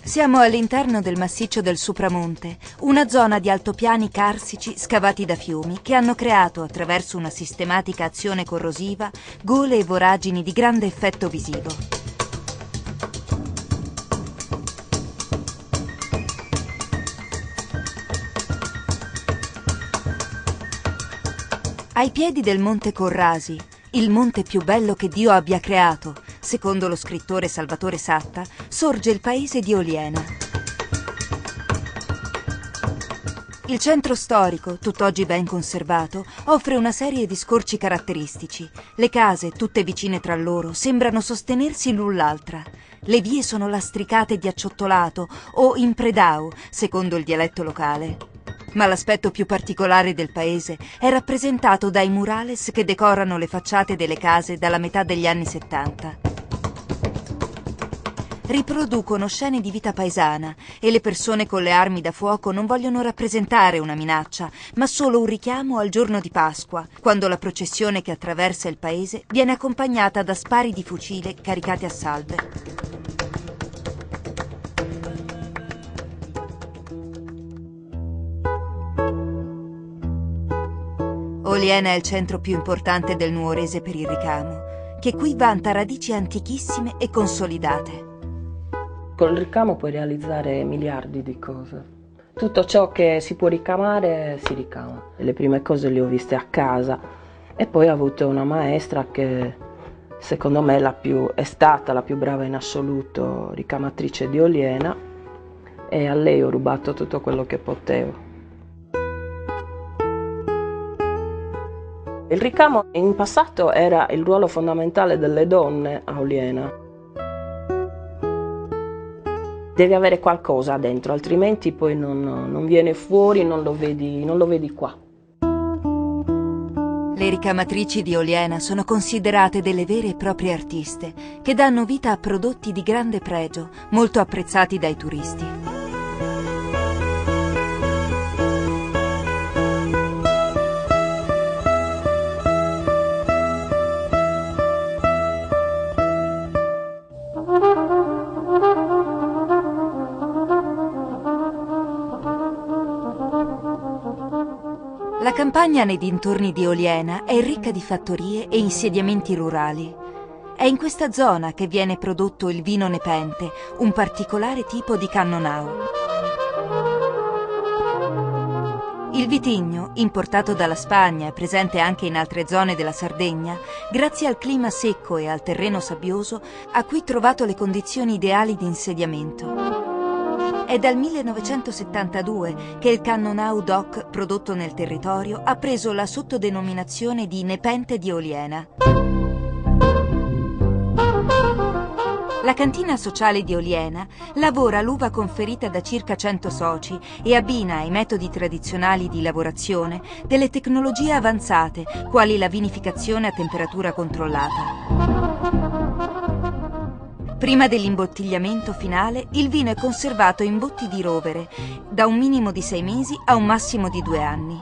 Siamo all'interno del massiccio del Supramonte, una zona di altopiani carsici scavati da fiumi che hanno creato, attraverso una sistematica azione corrosiva, gole e voragini di grande effetto visivo. Ai piedi del Monte Corrasi, il monte più bello che Dio abbia creato, secondo lo scrittore Salvatore Satta, sorge il paese di Oliena. Il centro storico, tutt'oggi ben conservato, offre una serie di scorci caratteristici. Le case, tutte vicine tra loro, sembrano sostenersi l'un l'altra. Le vie sono lastricate di acciottolato o impredau, secondo il dialetto locale. Ma l'aspetto più particolare del paese è rappresentato dai murales che decorano le facciate delle case dalla metà degli anni 70. Riproducono scene di vita paesana e le persone con le armi da fuoco non vogliono rappresentare una minaccia, ma solo un richiamo al giorno di Pasqua, quando la processione che attraversa il paese viene accompagnata da spari di fucile caricati a salve. Oliena è il centro più importante del nuorese per il ricamo, che qui vanta radici antichissime e consolidate. Col ricamo puoi realizzare miliardi di cose. Tutto ciò che si può ricamare si ricama. Le prime cose le ho viste a casa e poi ho avuto una maestra che secondo me è stata la più brava in assoluto ricamatrice di Oliena, e a lei ho rubato tutto quello che potevo. Il ricamo in passato era il ruolo fondamentale delle donne a Oliena. Devi avere qualcosa dentro, altrimenti poi non viene fuori, non lo vedi qua. Le ricamatrici di Oliena sono considerate delle vere e proprie artiste, che danno vita a prodotti di grande pregio, molto apprezzati dai turisti. La campagna nei dintorni di Oliena è ricca di fattorie e insediamenti rurali. È in questa zona che viene prodotto il vino nepente, un particolare tipo di cannonau. Il vitigno, importato dalla Spagna e presente anche in altre zone della Sardegna, grazie al clima secco e al terreno sabbioso, ha qui trovato le condizioni ideali di insediamento. È dal 1972 che il Cannonau DOC prodotto nel territorio ha preso la sottodenominazione di Nepente di Oliena. La cantina sociale di Oliena lavora l'uva conferita da circa 100 soci e abbina ai metodi tradizionali di lavorazione delle tecnologie avanzate, quali la vinificazione a temperatura controllata. Prima dell'imbottigliamento finale, il vino è conservato in botti di rovere, da un minimo di 6 mesi a un massimo di 2 anni.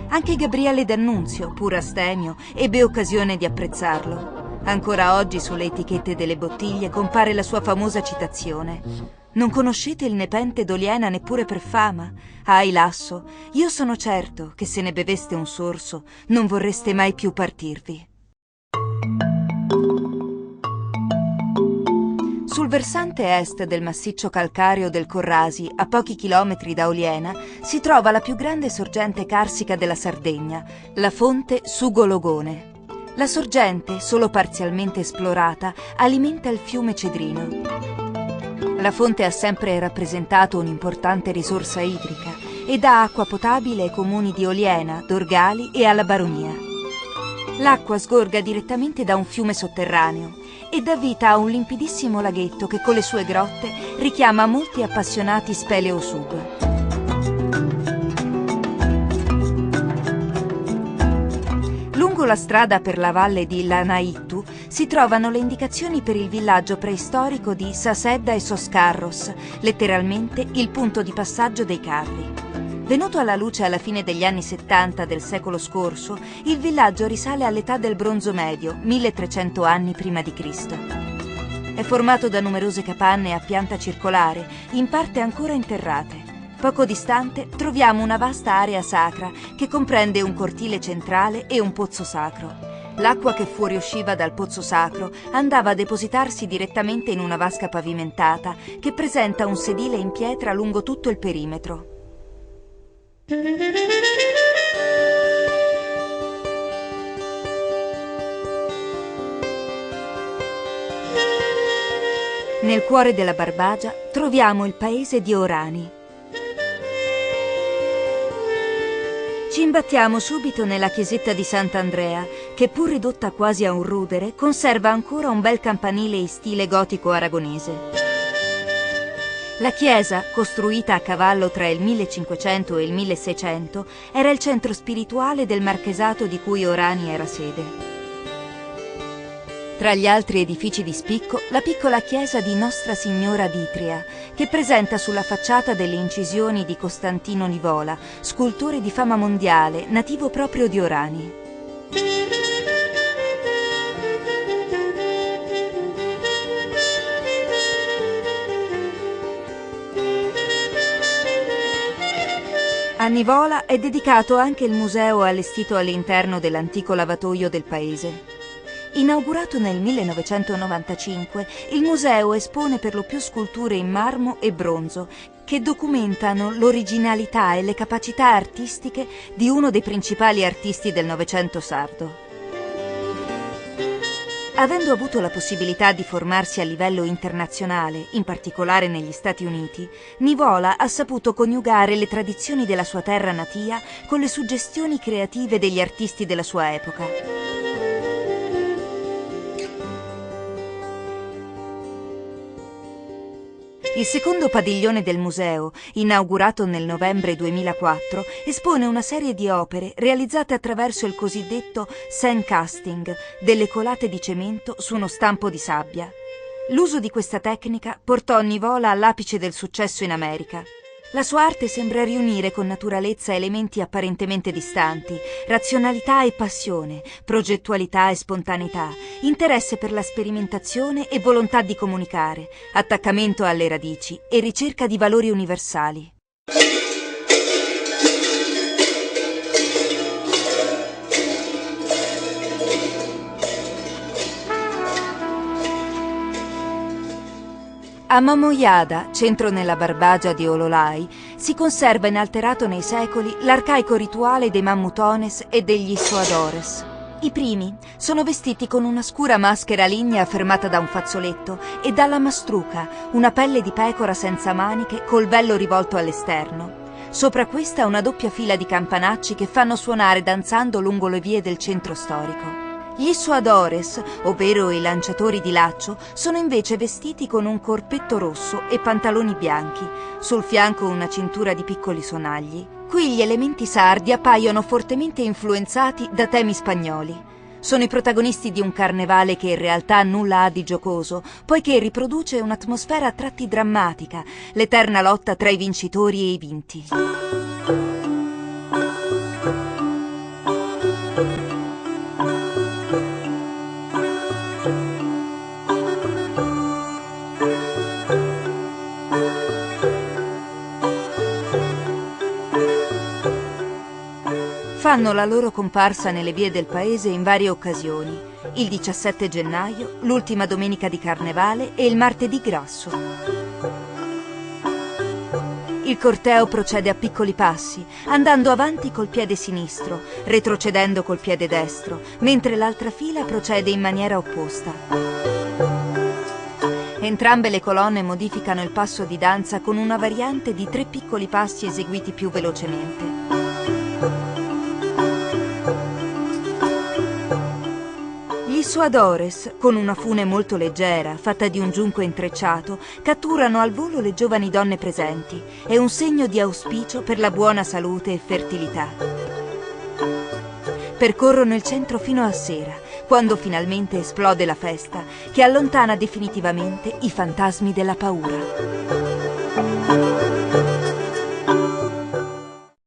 Anche Gabriele D'Annunzio, pur astemio, ebbe occasione di apprezzarlo. Ancora oggi sulle etichette delle bottiglie compare la sua famosa citazione: Non conoscete il nepente d'Oliena neppure per fama? Ahi Lasso, io sono certo che se ne beveste un sorso non vorreste mai più partirvi. Sul versante est del massiccio calcareo del Corrasi, a pochi chilometri da Oliena, si trova la più grande sorgente carsica della Sardegna, la fonte Sugologone. La sorgente, solo parzialmente esplorata, alimenta il fiume Cedrino. La fonte ha sempre rappresentato un'importante risorsa idrica e dà acqua potabile ai comuni di Oliena, Dorgali e alla Baronia. L'acqua sgorga direttamente da un fiume sotterraneo e dà vita a un limpidissimo laghetto che con le sue grotte richiama molti appassionati speleosub. Lungo la strada per la valle di Lanaittu si trovano le indicazioni per il villaggio preistorico di Sasedda e Soscarros, letteralmente il punto di passaggio dei carri. Venuto alla luce alla fine degli anni 70 del secolo scorso, il villaggio risale all'età del Bronzo Medio, 1300 anni prima di Cristo. È formato da numerose capanne a pianta circolare, in parte ancora interrate. Poco distante troviamo una vasta area sacra che comprende un cortile centrale e un pozzo sacro. L'acqua che fuoriusciva dal pozzo sacro andava a depositarsi direttamente in una vasca pavimentata che presenta un sedile in pietra lungo tutto il perimetro. Nel cuore della Barbagia troviamo il paese di Orani. Ci imbattiamo subito nella chiesetta di Sant'Andrea, che pur ridotta quasi a un rudere, conserva ancora un bel campanile in stile gotico aragonese. La chiesa, costruita a cavallo tra il 1500 e il 1600, era il centro spirituale del marchesato di cui Orani era sede. Tra gli altri edifici di spicco, la piccola chiesa di Nostra Signora d'Itria, che presenta sulla facciata delle incisioni di Costantino Nivola, scultore di fama mondiale, nativo proprio di Orani. A Nivola è dedicato anche il museo allestito all'interno dell'antico lavatoio del paese. Inaugurato nel 1995, il museo espone per lo più sculture in marmo e bronzo che documentano l'originalità e le capacità artistiche di uno dei principali artisti del Novecento sardo. Avendo avuto la possibilità di formarsi a livello internazionale, in particolare negli Stati Uniti, Nivola ha saputo coniugare le tradizioni della sua terra natia con le suggestioni creative degli artisti della sua epoca. Il secondo padiglione del museo, inaugurato nel novembre 2004, espone una serie di opere realizzate attraverso il cosiddetto sandcasting, delle colate di cemento su uno stampo di sabbia. L'uso di questa tecnica portò Nivola all'apice del successo in America. La sua arte sembra riunire con naturalezza elementi apparentemente distanti, razionalità e passione, progettualità e spontaneità, interesse per la sperimentazione e volontà di comunicare, attaccamento alle radici e ricerca di valori universali. A Momoyada, centro nella Barbagia di Ololai, si conserva inalterato nei secoli l'arcaico rituale dei Mammutones e degli Issoadores. I primi sono vestiti con una scura maschera lignea fermata da un fazzoletto e dalla mastruca, una pelle di pecora senza maniche col vello rivolto all'esterno. Sopra questa una doppia fila di campanacci che fanno suonare danzando lungo le vie del centro storico. Gli Issoadores, ovvero i lanciatori di laccio, sono invece vestiti con un corpetto rosso e pantaloni bianchi, sul fianco una cintura di piccoli sonagli. Qui gli elementi sardi appaiono fortemente influenzati da temi spagnoli. Sono i protagonisti di un carnevale che in realtà nulla ha di giocoso, poiché riproduce un'atmosfera a tratti drammatica, l'eterna lotta tra i vincitori e i vinti. fanno la loro comparsa nelle vie del paese in varie occasioni: il 17 gennaio, l'ultima domenica di Carnevale e il martedì grasso. Il corteo procede a piccoli passi, andando avanti col piede sinistro, retrocedendo col piede destro, mentre l'altra fila procede in maniera opposta. Entrambe le colonne modificano il passo di danza con una variante di 3 piccoli passi eseguiti più velocemente. Gli suadores, con una fune molto leggera, fatta di un giunco intrecciato, catturano al volo le giovani donne presenti. È un segno di auspicio per la buona salute e fertilità. Percorrono il centro fino a sera, quando finalmente esplode la festa, che allontana definitivamente i fantasmi della paura.